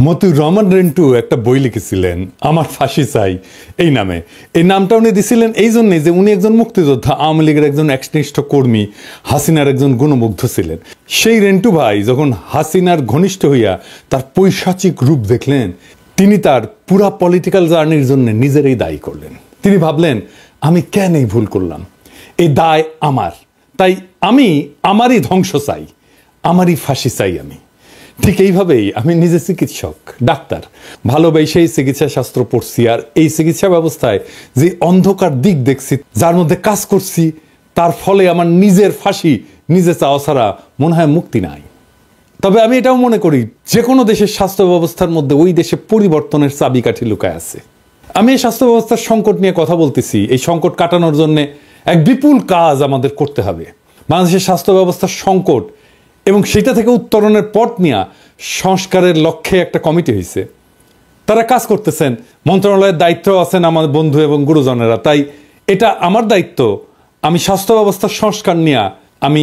মতিউর রহমান রেন্টু একটা বই লিখেছিলেন আমার ফাঁসি চাই এই নামে। এই নামটা উনি দিছিলেন এই জন্যই যে উনি একজন মুক্তিযোদ্ধা, আওয়ামী লীগের একজন একনিষ্ঠ কর্মী, হাসিনার একজন গুণমুগ্ধ ছিলেন। সেই রেন্টু ভাই যখন হাসিনার ঘনিষ্ঠ হইয়া তার পৈশাচিক রূপ দেখলেন, তিনি তার পুরা পলিটিক্যাল জার্নির জন্য নিজেরই দায়ী করলেন। তিনি ভাবলেন আমি কেন এই ভুল করলাম, এই দায় আমার, তাই আমি আমারই ধ্বংস চাই, আমারই ফাঁসি চাই। আমি ঠিক এইভাবেই আমি নিজে চিকিৎসক, ডাক্তার, ভালোবেসেই চিকিৎসা শাস্ত্র পড়ছি। আর এই চিকিৎসা ব্যবস্থায় যে অন্ধকার দিক দেখছি, যার মধ্যে কাজ করছি, তার ফলে আমার নিজের ফাঁসি নিজে চাওয়া ছাড়া মনে হয় মুক্তি নাই। তবে আমি এটাও মনে করি যে কোনো দেশের স্বাস্থ্য ব্যবস্থার মধ্যে ওই দেশে পরিবর্তনের চাবিকাঠি লুকায় আছে। আমি এই স্বাস্থ্য ব্যবস্থার সংকট নিয়ে কথা বলতেছি। এই সংকট কাটানোর জন্য এক বিপুল কাজ আমাদের করতে হবে। বাংলাদেশের স্বাস্থ্য ব্যবস্থার সংকট এবং সেটা থেকে উত্তরণের পথ নিয়ে সংস্কারের লক্ষ্যে একটা কমিটি হয়েছে। তারা কাজ করতেছেন, মন্ত্রণালয়ের দায়িত্ব আছেন আমার বন্ধু এবং গুরুজনেরা। তাই এটা আমার দায়িত্ব, আমি স্বাস্থ্য ব্যবস্থার সংস্কার নিয়ে আমি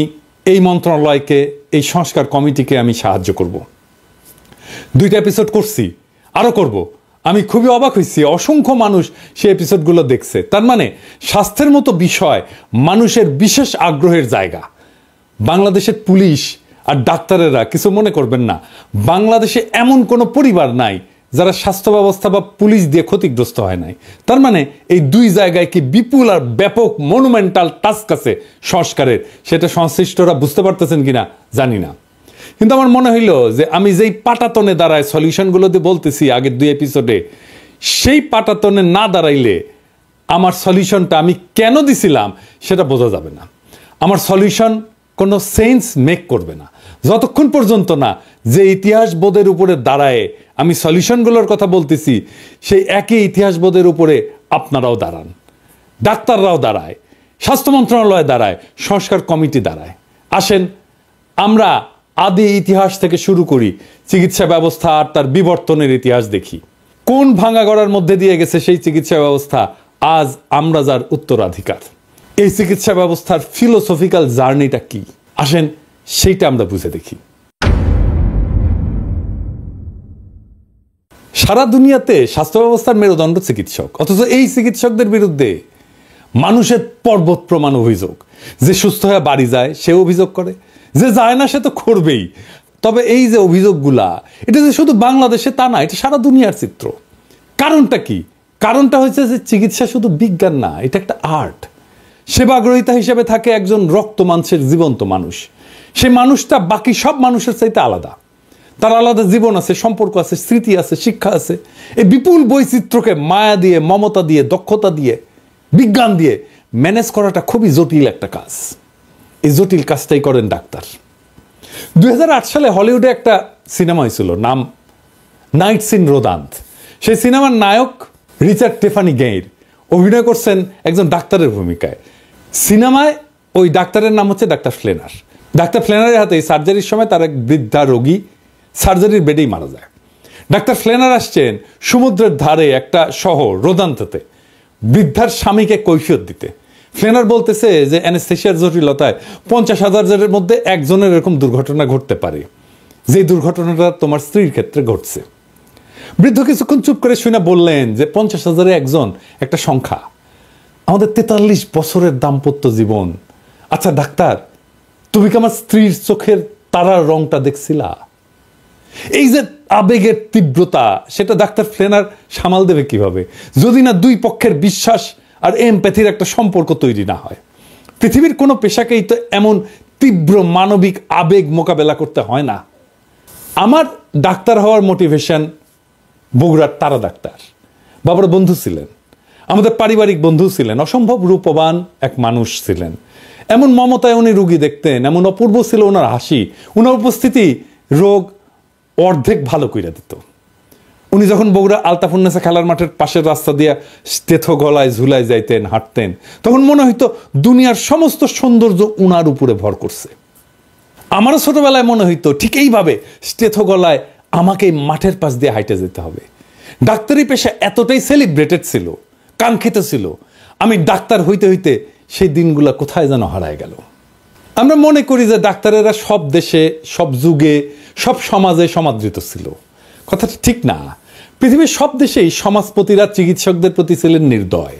এই মন্ত্রণালয়কে, এই সংস্কার কমিটিকে আমি সাহায্য করব। 2টা এপিসোড করছি, আরও করব। আমি খুবই অবাক হয়েছি, অসংখ্য মানুষ সেই এপিসোডগুলো দেখছে। তার মানে স্বাস্থ্যের মতো বিষয় মানুষের বিশেষ আগ্রহের জায়গা। বাংলাদেশের পুলিশ আর ডাক্তারেরা কিছু মনে করবেন না, বাংলাদেশে এমন কোনো পরিবার নাই যারা স্বাস্থ্য ব্যবস্থা বা পুলিশ দিয়ে ক্ষতিগ্রস্ত হয় নাই। তার মানে এই দুই জায়গায় কি বিপুল আর ব্যাপক মনুমেন্টাল টাস্ক আছে সংস্কারের, সেটা সংশ্লিষ্টরা বুঝতে পারতেছেন কিনা জানি না। কিন্তু আমার মনে হইল যে আমি যেই পাটাতনে দাঁড়ায় সলিউশনগুলো দিয়ে বলতেছি আগের 2 এপিসোডে, সেই পাটাতনে না দাঁড়াইলে আমার সলিউশনটা আমি কেন দিছিলাম সেটা বোঝা যাবে না। আমার সলিউশন কোনো সেন্স মেক করবে না যতক্ষণ পর্যন্ত না যে ইতিহাস বোধের উপরে দাঁড়ায় আমি সলিউশনগুলোর কথা বলতেছি, সেই একই ইতিহাস বোধের উপরে আপনারাও দাঁড়ান, ডাক্তাররাও দাঁড়ায়, স্বাস্থ্য মন্ত্রণালয় দাঁড়ায়, সংস্কার কমিটি দাঁড়ায়। আসেন আমরা আদি ইতিহাস থেকে শুরু করি, চিকিৎসা ব্যবস্থা আর তার বিবর্তনের ইতিহাস দেখি। কোন ভাঙাগড়ার মধ্যে দিয়ে গেছে সেই চিকিৎসা ব্যবস্থা, আজ আমরা যার উত্তরাধিকার। এই চিকিৎসা ব্যবস্থার ফিলোসফিক্যাল জার্নিটা কি, আসেন সেইটা আমরা বুঝে দেখি। সারা দুনিয়াতে স্বাস্থ্য ব্যবস্থার মেরুদণ্ড চিকিৎসক, অথচ এই চিকিৎসকদের বিরুদ্ধে মানুষের পর্বত প্রমাণ অভিযোগ। যে সুস্থ হয়ে বাড়ি যায় সে অভিযোগ করে, যে যায় না সে তো করবেই। তবে এই যে অভিযোগগুলা, এটা যে শুধু বাংলাদেশে তা না, এটা সারা দুনিয়ার চিত্র। কারণটা কি? কারণটা হচ্ছে যে চিকিৎসা শুধু বিজ্ঞান না, এটা একটা আর্ট। সেবাগ্রহীতা হিসেবে থাকে একজন রক্ত মাংসের জীবন্ত মানুষ। সে মানুষটা বাকি সব মানুষের চাইতে আলাদা। তার আলাদা জীবন আছে, সম্পর্ক আছে, স্মৃতি আছে, শিক্ষা আছে। এই বিপুল বৈচিত্র্যকে মায়া দিয়ে, মমতা দিয়ে, দক্ষতা দিয়ে, বিজ্ঞান দিয়ে ম্যানেজ করাটা খুবই জটিল একটা কাজ। এই জটিল কাজটাই করেন ডাক্তার। 2008 সালে হলিউডে একটা সিনেমা হয়েছিল, নাম নাইটস ইন রোদান্থ। সেই সিনেমার নায়ক রিচার্ড টেফানি গেইর অভিনয় করছেন একজন ডাক্তারের ভূমিকায়। সিনেমায় ওই ডাক্তারের নাম হচ্ছে ডাক্তার ফ্লেনার। ডাক্তার ফ্লেনারের হাতে সার্জারির সময় তার এক বৃদ্ধা রোগী সার্জারির বেডেই মারা যায়। ডাক্তার ফ্লেনার আসছেন সমুদ্রের ধারে একটা শহর রোদান্থতে বৃদ্ধার স্বামীকে কৈফিয়ত দিতে। ফ্লেনার বলতেছে যে অ্যানেস্থেশিয়ার জটিলতায় 50,000 জনের মধ্যে একজনের এরকম দুর্ঘটনা ঘটতে পারে, যে দুর্ঘটনাটা তোমার স্ত্রীর ক্ষেত্রে ঘটছে। বৃদ্ধ কিছুক্ষণ চুপ করে শুনে বললেন যে 50,000-এ একজন একটা সংখ্যা, আমাদের 43 বছরের দাম্পত্য জীবন। আচ্ছা ডাক্তার, তুমি কি আমার স্ত্রীর চোখের তারার রংটা দেখছিলা? এই যে আবেগের তীব্রতা, সেটা ডাক্তার ফ্লেনার সামাল দেবে কিভাবে যদি না দুই পক্ষের বিশ্বাস আর এমপ্যাথির একটা সম্পর্ক তৈরি না হয়। পৃথিবীর কোনো পেশাকেই তো এমন তীব্র মানবিক আবেগ মোকাবেলা করতে হয় না। আমার ডাক্তার হওয়ার মোটিভেশন বগুড়ার তারা ডাক্তার, বাবার বন্ধু ছিলেন, আমাদের পারিবারিক বন্ধু ছিলেন, অসম্ভব রূপবান এক মানুষ ছিলেন। এমন মমতায় উনি রুগী দেখতেন, এমন অপূর্ব ছিল ওনার হাসি, ওনার উপস্থিতি রোগ অর্ধেক ভালো কইরা দিত। উনি যখন বগুড়া আলতাফুন্নেসা খেলার মাঠের পাশের রাস্তা দিয়ে স্টেথো গলায় ঝুলায় যাইতেন, হাঁটতেন, তখন মনে হইতো দুনিয়ার সমস্ত সৌন্দর্য উনার উপরে ভর করছে। আমারও ছোটবেলায় মনে হইতো ঠিক এইভাবে স্টেথো গলায় আমাকে মাঠের পাশ দিয়ে হাইটে যেতে হবে। ডাক্তারি পেশা এতটাই সেলিব্রেটেড ছিল, কাঙ্ক্ষিত ছিল, আমি ডাক্তার হইতে হইতে সেই দিনগুলো কোথায় যেন হারায় গেল। আমরা মনে করি যে ডাক্তারেরা সব দেশে, সব যুগে, সব সমাজে সমাদৃত ছিল। কথাটা ঠিক না। পৃথিবীর সব দেশেই সমাজপতিরা চিকিৎসকদের প্রতি ছিলেন নির্দয়।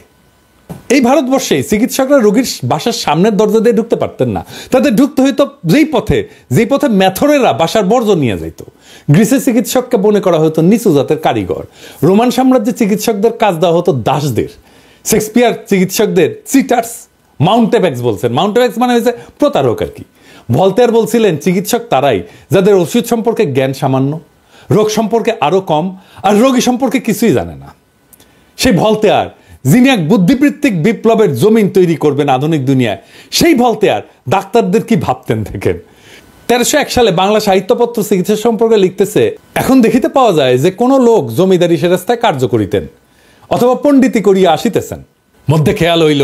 এই ভারতবর্ষে চিকিৎসকরা রোগীর বাসার সামনের দরজা দিয়ে ঢুকতে পারতেন না, তাদের ঢুকতে হইতো যেই পথে ম্যাথরেরা বাসার বর্জ্য নিয়ে যাইত। গ্রিসের চিকিৎসককে মনে করা হতো নিচু জাতের কারিগর। রোমান সাম্রাজ্যের চিকিৎসকদের কাজ দেওয়া হতো দাসদের। শেক্সপিয়ার চিকিৎসকদের চিটার্স, মাউন্টেব্যাক্স বলছেন। মাউন্টেব্যাক্স মানে হয়েছে প্রতারক আর কি। ভলতেয়ার বলছিলেন চিকিৎসক তারাই যাদের ওষুধ সম্পর্কে জ্ঞান সামান্য, রোগ সম্পর্কে আরো কম, আর রোগী সম্পর্কে কিছুই জানে না। সেই ভলতেয়ার, যিনি এক বুদ্ধিবৃত্তিক বিপ্লবের জমিন তৈরি করবেন আধুনিক দুনিয়ায়, সেই ভলতেয়ার ডাক্তারদের কি ভাবতেন দেখেন। 1301 সালে বাংলা সাহিত্যপত্র চিকিৎসা সম্পর্কে লিখতেছে, এখন দেখিতে পাওয়া যায় যে কোন লোক জমিদারি সেরাস্তায় কার্য করিতেন অথবা পণ্ডিতি করিয়া আসিতেছেন, মধ্যে খেয়াল হইল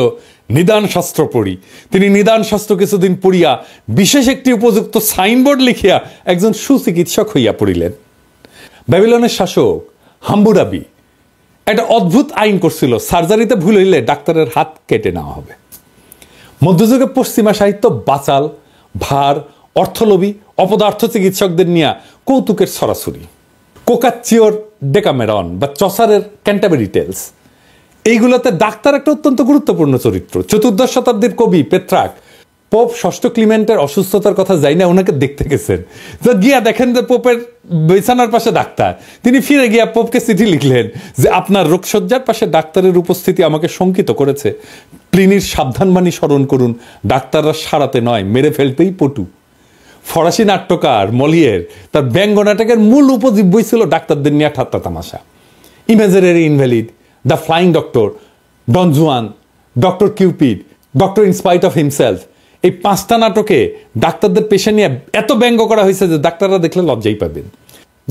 নিদান শাস্ত্র পড়ি। তিনি নিদান শাস্ত্র কিছুদিন পড়িয়া বিশেষ একটি উপযুক্ত সাইনবোর্ড লিখিয়া একজন সুচিকিৎসক হইয়া পড়িলেন। ব্যাবিলনের শাসক হাম্বুরাবি একটা অদ্ভুত আইন করছিল, সার্জারিতে ভুল হইলে ডাক্তারের হাত কেটে নেওয়া হবে। মধ্যযুগে পশ্চিমা সাহিত্য বাচাল, ভার, অর্থলোভী, অপদার্থ চিকিৎসকদের নিয়ে কৌতুকের সরাসরি। কোকাচ্চিওর ডেকামেরন বা চসারের ক্যান্টাবেরি টেলস, এইগুলোতে ডাক্তার একটা অত্যন্ত গুরুত্বপূর্ণ চরিত্র। 14 শতাব্দীর কবি পেট্রাক পোপ ষষ্ঠ ক্লিমেন্টের অসুস্থতার কথা যাই না, ওনাকে দেখতে গেছেন, তো গিয়া দেখেন যে পোপের বিছানার পাশে ডাক্তার। তিনি ফিরে গিয়া পোপকে চিঠি লিখলেন যে আপনার রোগশয্যার পাশে ডাক্তারের উপস্থিতি আমাকে শঙ্কিত করেছে। প্লিনির সাবধানবাণী স্মরণ করুন, ডাক্তাররা সারাতে নয় মেরে ফেলতেই পটু। ফরাসি নাট্যকার মলিয়ের তার ব্যঙ্গ নাটকের মূল উপজীব্যই ছিল ডাক্তারদের নিয়ে ঠাট্টা তামাশা। Imaginary invalid, the flying doctor, Don Juan, doctor Cupid, doctor in spite of himself, এই 5টা নাটকে ডাক্তারদের পেশা নিয়ে এত ব্যঙ্গ করা হয়েছে যে ডাক্তাররা দেখলে লজ্জাই পাবেন।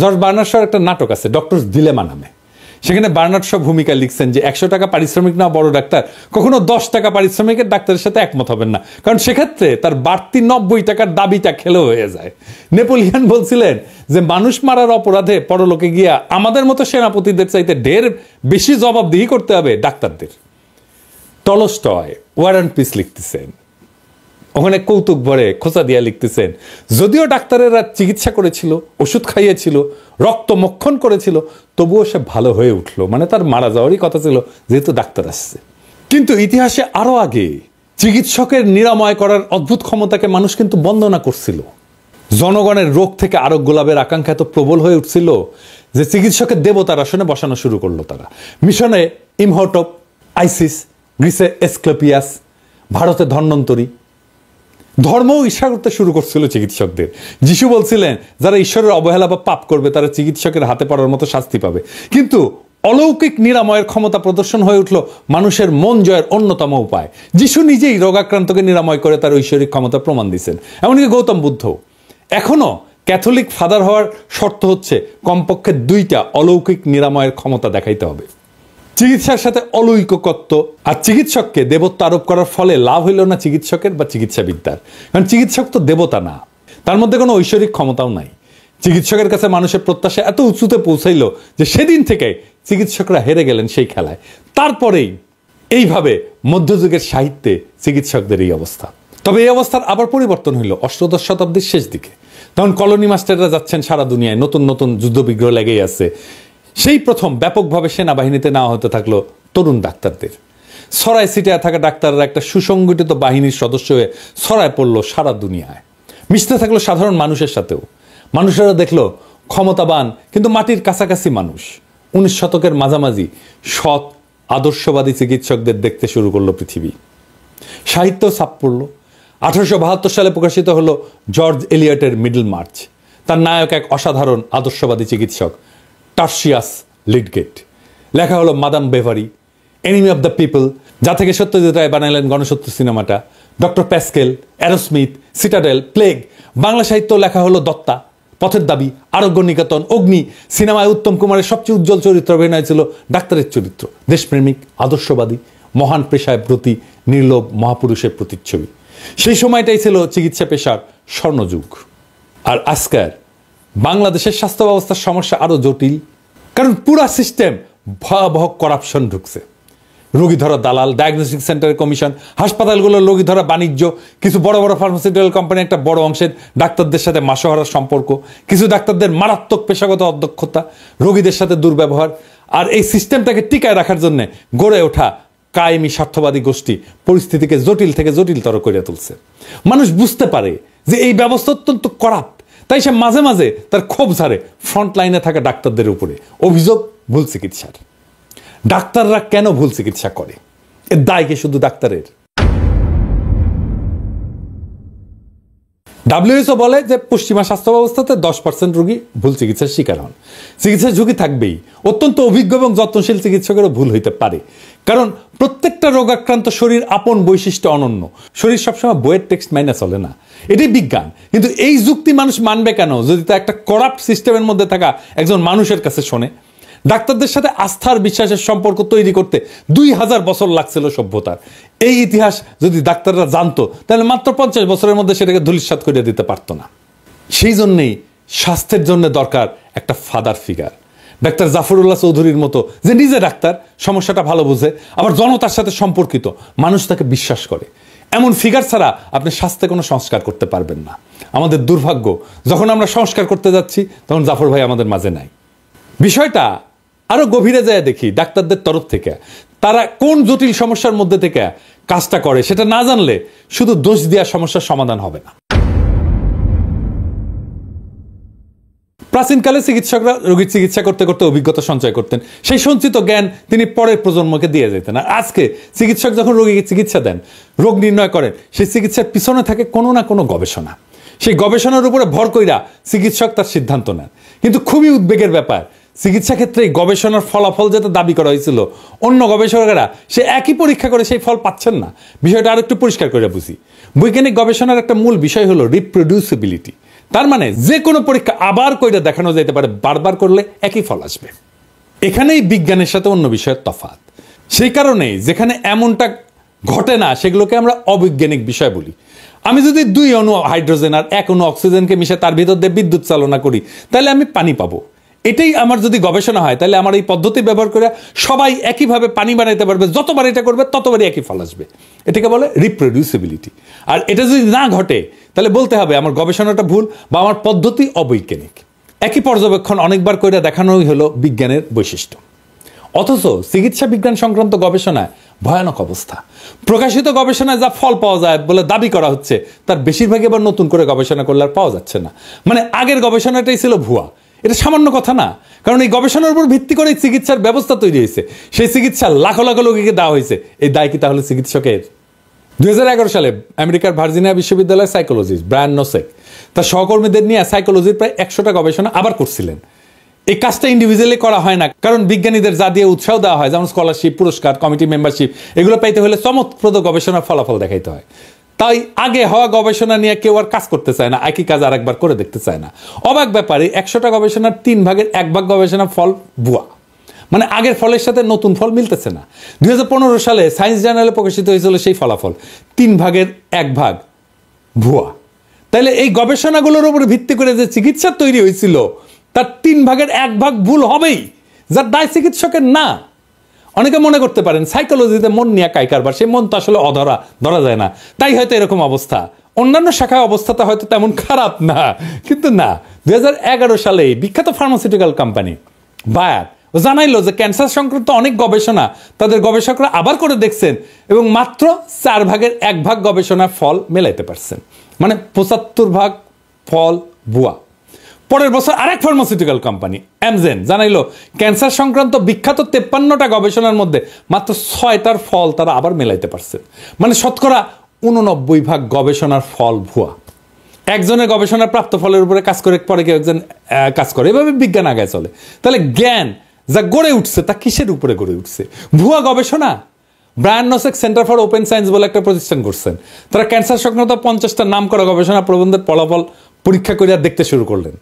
জর্জ বার্নার্ড শর একটা নাটক আছে ডক্টর ডিলেমা নামে, সেখানে বার্নার্ড শর ভূমিকা লিখছেন যে 100 টাকা পারিশ্রমিক না বড় ডাক্তার কখনো 10 টাকা পারিশ্রমিকের ডাক্তারের সাথে একমত হবেন না, কারণ সেক্ষেত্রে তার বাড়তি 90 টাকার দাবিটা খেলেও হয়ে যায়। নেপোলিয়ন বলছিলেন যে মানুষ মারার অপরাধে পরলোকে গিয়া আমাদের মতো সেনাপতিদের চাইতে ঢের বেশি জবাবদিহি করতে হবে ডাক্তারদের। টলস্টয় ওয়ার অ্যান্ড পিস লিখতেছেন, ওখানে কৌতুক ভরে খোঁচা দিয়া লিখতেছেন, যদিও ডাক্তারেরা চিকিৎসা করেছিল, ওষুধ খাইয়েছিল, রক্ত মক্ষণ করেছিল, তবুও সে ভালো হয়ে উঠলো, মানে তার মারা যাওয়ারই কথা ছিল যেহেতু ডাক্তার আসছে। কিন্তু ইতিহাসে আরো আগে চিকিৎসকের নিরাময় করার অদ্ভুত ক্ষমতাকে মানুষ কিন্তু বন্দনা করছিল। জনগণের রোগ থেকে আরোগ্য লাভের আকাঙ্ক্ষা এত প্রবল হয়ে উঠছিল যে চিকিৎসকের দেবতার আসনে বসানো শুরু করলো তারা। মিশনে ইমহোটপ, আইসিস, গ্রিসে এসক্লেপিয়াস, ভারতে ধন্বন্তরী। ধর্মও ঈর্ষা করতে শুরু করছিল চিকিৎসকদের। যিশু বলছিলেন যারা ঈশ্বরের অবহেলা বা পাপ করবে তারা চিকিৎসকের হাতে পড়ার মতো শাস্তি পাবে। কিন্তু অলৌকিক নিরাময়ের ক্ষমতা প্রদর্শন হয়ে উঠল মানুষের মন জয়ের অন্যতম উপায়। যিশু নিজেই রোগাক্রান্তকে নিরাময় করে তার ঐশ্বরিক ক্ষমতা প্রমাণ দিয়েছেন। এমনকি গৌতম বুদ্ধ। এখনো ক্যাথলিক ফাদার হওয়ার শর্ত হচ্ছে কমপক্ষে 2টা অলৌকিক নিরাময়ের ক্ষমতা দেখাইতে হবে। চিকিৎসার সাথে অলৌকিকত্ব আর চিকিৎসককে দেবত্ব আরোপ করার ফলে লাভ হইল না চিকিৎসকের বা চিকিৎসাবিদ্যার, কারণ চিকিৎসক তো দেবতা না, তার মধ্যে কোনো ঐশ্বরিক ক্ষমতাও নাই। চিকিৎসকের কাছে মানুষের প্রত্যাশা এত উঁচুতে পৌঁছাইল যে সেদিন থেকে চিকিৎসকরা হেরে গেলেন সেই খেলায়। তারপরেই এইভাবে মধ্যযুগের সাহিত্যে চিকিৎসকদের এই অবস্থা। তবে এই অবস্থার আবার পরিবর্তন হইল অষ্টাদশ শতাব্দীর শেষ দিকে, তখন কলোনি মাস্টাররা যাচ্ছেন সারা দুনিয়ায়, নতুন নতুন যুদ্ধবিগ্রহ লেগেই আছে। সেই প্রথম ব্যাপকভাবে সেনাবাহিনীতে নেওয়া হতে থাকলো তরুণ ডাক্তারদের। ছড়ায় ছিটিয়ে থাকা ডাক্তাররা একটা সুসংগঠিত বাহিনীর সদস্য হয়ে ছড়ায় পড়লো সারা দুনিয়ায়, মিশতে থাকলো সাধারণ মানুষের সাথেও। মানুষেরা দেখলো ক্ষমতাবান কিন্তু মাটির কাছাকাছি মানুষ। 19 শতকের মাঝামাঝি সৎ আদর্শবাদী চিকিৎসকদের দেখতে শুরু করলো পৃথিবী। সাহিত্য ছাপ পড়ল। 1872 সালে প্রকাশিত হলো জর্জ এলিয়টের মিডল মার্চ। তার নায়ক এক অসাধারণ আদর্শবাদী চিকিৎসক টার্সিয়াস লিডগেট। লেখা হলো Madame Bovary, enemy of the people, যা থেকে সত্যজিৎ রায় বানাইলেন গণশত্রু সিনেমাটা। Doctor Pascal, Arrowsmith, Citadel, Plague. Bangla সাহিত্য লেখা হলো দত্তা, পথের দাবি, আরোগ্য নিকেতন, অগ্নি। সিনেমায় উত্তম কুমারের সবচেয়ে উজ্জ্বল চরিত্র অভিনয় ছিল ডাক্তারের চরিত্র, দেশপ্রেমিক, আদর্শবাদী, মহান পেশায় প্রতি নির্লোভ মহাপুরুষের প্রতিচ্ছবি। সেই সময়টাই ছিল চিকিৎসা পেশার স্বর্ণযুগ। আর আজকের বাংলাদেশের স্বাস্থ্য ব্যবস্থার সমস্যা আরো জটিল, কারণ পুরা সিস্টেম ভয়াবহ করাপশন ঢুকছে। রোগী ধরা দালাল, ডায়াগনস্টিক সেন্টারের কমিশন, হাসপাতালগুলোর রোগী ধরা বাণিজ্য, কিছু বড় বড় ফার্মাসিউটিক্যাল কোম্পানি একটা বড় অংশের ডাক্তারদের সাথে মাসোহারার সম্পর্ক, কিছু ডাক্তারদের মারাত্মক পেশাগত অদক্ষতা, রোগীদের সাথে দুর্ব্যবহার, আর এই সিস্টেমটাকে টিকায় রাখার জন্য গড়ে ওঠা কায়েমি স্বার্থবাদী গোষ্ঠী পরিস্থিতিকে জটিল থেকে জটিলতর করে তুলছে। মানুষ বুঝতে পারে যে এই ব্যবস্থা অত্যন্ত করাপ্ট, তাই সে মাঝে মাঝে তার ক্ষোভ ঝাড়ে ফ্রন্ট লাইনে থাকা ডাক্তারদের উপরে। অভিযোগ ভুল চিকিৎসার। ডাক্তাররা কেন ভুল চিকিৎসা করে? এর দায় কি শুধু ডাক্তারের? WHO বলে যে পশ্চিমা স্বাস্থ্য ব্যবস্থাতে 10% রোগী ভুল চিকিৎসার শিকার হন। চিকিৎসার ঝুঁকি থাকবেই। অত্যন্ত অভিজ্ঞ এবং যত্নশীল চিকিৎসকেরও ভুল হইতে পারে, কারণ প্রত্যেকটা রোগাক্রান্ত শরীর আপন বৈশিষ্ট্য অনন্য। শরীর সবসময় বইয়ের টেক্সট মাইনে চলে না, এটাই বিজ্ঞান। কিন্তু এই যুক্তি মানুষ মানবে কেন যদি তা একটা করাপ্ট সিস্টেমের মধ্যে থাকা একজন মানুষের কাছে শোনে? ডাক্তারদের সাথে আস্থার বিশ্বাসের সম্পর্ক তৈরি করতে 2000 বছর লাগছিল সভ্যতার। এই ইতিহাস যদি ডাক্তাররা জানতো তাহলে মাত্র 50 বছরের মধ্যে সেটাকে ধূলিসাৎ করে দিতে পারতো না। সেই জন্যেই স্বাস্থ্যের জন্য দরকার একটা ফাদার ফিগার, ডাক্তার জাফরুল্লাহ চৌধুরীর মতো, যে নিজে ডাক্তার, সমস্যাটা ভালো বুঝে, আবার জনতার সাথে সম্পর্কিত, মানুষ তাকে বিশ্বাস করে। এমন ফিগার ছাড়া আপনি স্বাস্থ্যে কোনো সংস্কার করতে পারবেন না। আমাদের দুর্ভাগ্য, যখন আমরা সংস্কার করতে যাচ্ছি তখন জাফর ভাই আমাদের মাঝে নাই। বিষয়টা আরো গভীরে যায় দেখি ডাক্তারদের তরফ থেকে তারা কোন জটিল সমস্যার মধ্যে থেকে কাজটা করে সেটা না জানলে শুধু দোষ দেওয়া সমস্যার সমাধান হবে না। প্রাচীনকালে চিকিৎসকরা রোগীর চিকিৎসা করতে করতে অভিজ্ঞতা সঞ্চয় করতেন, সেই সঞ্চিত জ্ঞান তিনি পরের প্রজন্মকে দিয়ে যেতেন। আর আজকে চিকিৎসক যখন রোগীকে চিকিৎসা দেন, রোগ নির্ণয় করেন, সেই চিকিৎসার পিছনে থাকে কোনো না কোনো গবেষণা। সেই গবেষণার উপরে ভর কইরা চিকিৎসক তার সিদ্ধান্ত নেন। কিন্তু খুবই উদ্বেগের ব্যাপার, চিকিৎসা ক্ষেত্রে গবেষণার ফলাফল যেটা দাবি করা হয়েছিল, অন্য গবেষকেরা সে একই পরীক্ষা করে সেই ফল পাচ্ছেন না। বিষয়টা আর একটু পরিষ্কার করে বুঝি। বৈজ্ঞানিক গবেষণার একটা মূল বিষয় হলো রিপ্রোডিউসিবিলিটি। তার মানে যে কোনো পরীক্ষা আবার কইরা দেখানো যেতে পারে, বারবার করলে একই ফল আসবে। এখানেই বিজ্ঞানের সাথে অন্য বিষয়ের তফাৎ। সেই কারণেই যেখানে এমনটা ঘটে না সেগুলোকে আমরা অবৈজ্ঞানিক বিষয় বলি। আমি যদি 2 অণু হাইড্রোজেন আর 1 অণু অক্সিজেনকে মিশে তার ভিতর দিয়ে বিদ্যুৎ চালনা করি, তাহলে আমি পানি পাবো। এটাই আমার যদি গবেষণা হয়, তাহলে আমার এই পদ্ধতি ব্যবহার করে সবাই একইভাবে পানি বানাইতে পারবে। যতবার এটা করবে ততবারই একই ফল আসবে। এটাকে বলে রিপ্রোডিউসিবিলিটি। আর এটা যদি না ঘটে তাহলে বলতে হবে আমার গবেষণাটা ভুল বা আমার পদ্ধতি অবৈজ্ঞানিক। একই পর্যবেক্ষণ অনেকবার করে দেখানোই হলো বিজ্ঞানের বৈশিষ্ট্য। অথচ চিকিৎসা বিজ্ঞান সংক্রান্ত গবেষণায় ভয়ানক অবস্থা। প্রকাশিত গবেষণায় যা ফল পাওয়া যায় বলে দাবি করা হচ্ছে, তার বেশিরভাগই আবার নতুন করে গবেষণা করলে আর পাওয়া যাচ্ছে না। মানে আগের গবেষণাটাই ছিল ভুয়া। এটা সামান্য কথা না, কারণ এই গবেষণার উপর ভিত্তি করে চিকিৎসার ব্যবস্থা তৈরি হয়েছে। সেই চিকিৎসা লাখ লাখ লোককে দেওয়া হয়েছে। এই দায় কি তাহলে চিকিৎসকের? 2011 সালে আমেরিকার ভার্জিনিয়া বিশ্ববিদ্যালয়ের সাইকোলজিস্ট ব্রায়ান নোসেক তার সহকর্মীদের নিয়ে সাইকোলজির প্রায় 100টা গবেষণা আবার করছিলেন। এই কাজটা ইন্ডিভিজুয়ালি করা হয় না, কারণ বিজ্ঞানীদের যা দিয়ে উৎসাহ দেওয়া হয়, যেমন স্কলারশিপ, পুরস্কার, কমিটি মেম্বারশিপ, এগুলো পাইতে হলে চমৎপ্রদ গবেষণার ফলাফল দেখাইতে হয়। তাই আগে হওয়া গবেষণা নিয়ে কেউ আর কাজ করতে চায় না, একই কাজ আরেকবার করে দেখতে চায় না। অবাক ব্যাপারে 100টা গবেষণার 3 ভাগের 1 ভাগ গবেষণা ফল ভুয়া। মানে আগের ফলের সাথে নতুন ফল মিলতেছে না। 2015 সালে সায়েন্স জার্নালে প্রকাশিত হয়েছিল সেই ফলাফল, 3 ভাগের 1 ভাগ ভুয়া। তাইলে এই গবেষণাগুলোর উপর ভিত্তি করে যে চিকিৎসা তৈরি হয়েছিল তার 3 ভাগের 1 ভাগ ভুল হবেই, যার দায় চিকিৎসকের না। অনেকে মনে করতে পারেন সাইকোলজিতে মন নিয়ে কারবার, সেই মন তো আসলে অধরা, ধরা যায় না, তাই হয়তো এরকম অবস্থা। অন্যান্য শাখায় অবস্থাটা হয়তো তেমন খারাপ না, কিন্তু না। 2011 সালে বিখ্যাত ফার্মাসিউটিক্যাল কোম্পানি বায়ার জানাইলো যে ক্যান্সার সংক্রান্ত অনেক গবেষণা তাদের গবেষকরা আবার করে দেখছেন এবং মাত্র 4 ভাগের 1 ভাগ গবেষণার ফল মেলাইতে পারছেন। মানে 75 ভাগ ফল ভুয়া। পরের বছর আরেক ফার্মাসিউটিক্যাল কোম্পানি অ্যামজেন জানাইলো ক্যান্সার সংক্রান্ত বিখ্যাত 53টা গবেষণার মধ্যে মাত্র 6টার ফল তারা আবার মেলাইতে পারছেন। মানে শতকরা 89 ভাগ গবেষণার ফল ভুয়া। একজনের গবেষণার প্রাপ্ত ফলের উপরে কাজ করে পরে কেউ একজন কাজ করে, এভাবে বিজ্ঞান আগায় চলে। তাহলে জ্ঞান যা গড়ে উঠছে তা কিসের উপরে গড়ে উঠছে? ভুয়া গবেষণা। Brian Nosek centre for open science বলে একটা প্রতিষ্ঠান করছেন। তারা ক্যান্সার সংক্রান্ত 50টা নাম করা গবেষণা প্রবন্ধের ফলাফল পরীক্ষা করে দেখতে শুরু করলেন।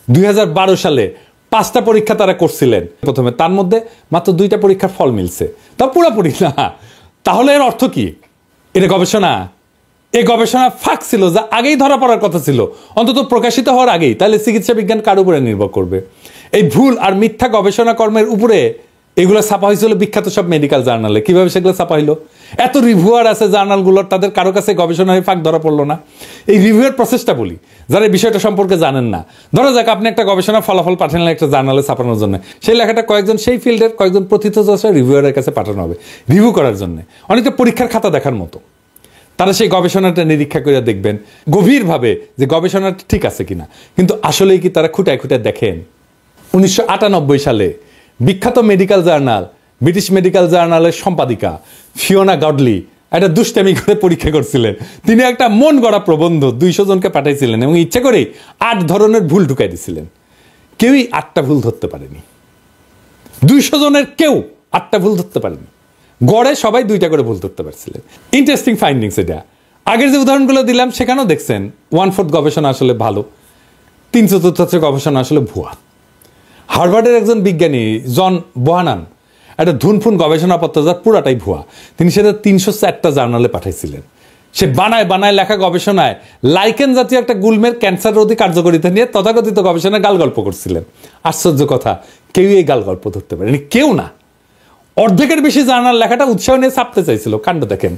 2012 সালে 5টা পরীক্ষা তারা করছিলেন প্রথমে, তার মধ্যে মাত্র 2টা পরীক্ষার ফল মিলছে, তা পুরোপুরি না। তাহলে এর অর্থ কি? এটা গবেষণা? এই গবেষণা ফাঁক ছিল, যা আগেই ধরা পড়ার কথা ছিল, অন্তত প্রকাশিত হওয়ার আগেই। তাহলে চিকিৎসা বিজ্ঞান কার উপরে নির্ভর করবে? এই ভুল আর মিথ্যা গবেষণা কর্মের উপরে এগুলো ছাপা হয়েছিল বিখ্যাত সব মেডিকেল জার্নালে। কিভাবে সেগুলো ছাপা হইলো? এত রিভিউয়ার আছে জার্নালগুলোর, তাদের কারো কাছে গবেষণায় ফাঁক ধরা পড়লো না। এই রিভিউয়ের প্রসেসটা বলি, যারা এই বিষয়টা সম্পর্কে জানেন না। ধরা যাক আপনি একটা গবেষণা ফলাফল পাঠালেন একটা জার্নালে ছাপানোর জন্য, সেই লেখাটা কয়েকজন সেই ফিল্ডের কয়েকজন প্রথিতযশা রিভিউয়ারের কাছে পাঠানো হবে রিভিউ করার জন্য, অনেকটা পরীক্ষার খাতা দেখার মতো। তারা সেই গবেষণাটা নিরীক্ষা করে দেখবেন গভীরভাবে যে গবেষণাটা ঠিক আছে কিনা। কিন্তু আসলেই কি তারা খুঁটায় খুঁটায় দেখেন? 1998 সালে বিখ্যাত মেডিকেল জার্নাল ব্রিটিশ মেডিকেল জার্নালের সম্পাদিকা ফিওনা গডলি একটা দুষ্টামি করে পরীক্ষা করছিলেন। তিনি একটা মন গড়া প্রবন্ধ 200 জনকে পাঠাইছিলেন এবং ইচ্ছে করেই 8 ধরনের ভুল ঢুকাই দিছিলেন। কেউই 8টা ভুল ধরতে পারেনি। 200 জনের কেউ 8টা ভুল ধরতে পারেনি। গড়ে সবাই 2টা করে ভুল ধরতে পারছিলেন। ইন্টারেস্টিং ফাইন্ডিংস এটা। আগের যে উদাহরণগুলো দিলাম সেখানেও দেখছেন 1/4 গবেষণা আসলে ভালো, 3/4 গবেষণা আসলে ভুয়া। হার্ভার্ডের একজন বিজ্ঞানী জন বোহানান একটা ধুনফুন গবেষণাপত্র যার পুরাটাই ভুয়া, তিনি সেটা 304টা জার্নালে পাঠাইছিলেন। সে বানায় লেখা গবেষণায় লাইকেন জাতীয় একটা গুল্মের ক্যান্সার রোধী কার্যকারিতা নিয়ে তথাকথিত গবেষণায় গালগল্প করছিলেন। আশ্চর্য কথা, কেউই এই গালগল্প ধরতে পারেনি, কেউ না। অর্ধেকের বেশি জার্নাল লেখাটা উৎসাহ নিয়ে ছাপতে চাইছিল। কাণ্ড দেখেন।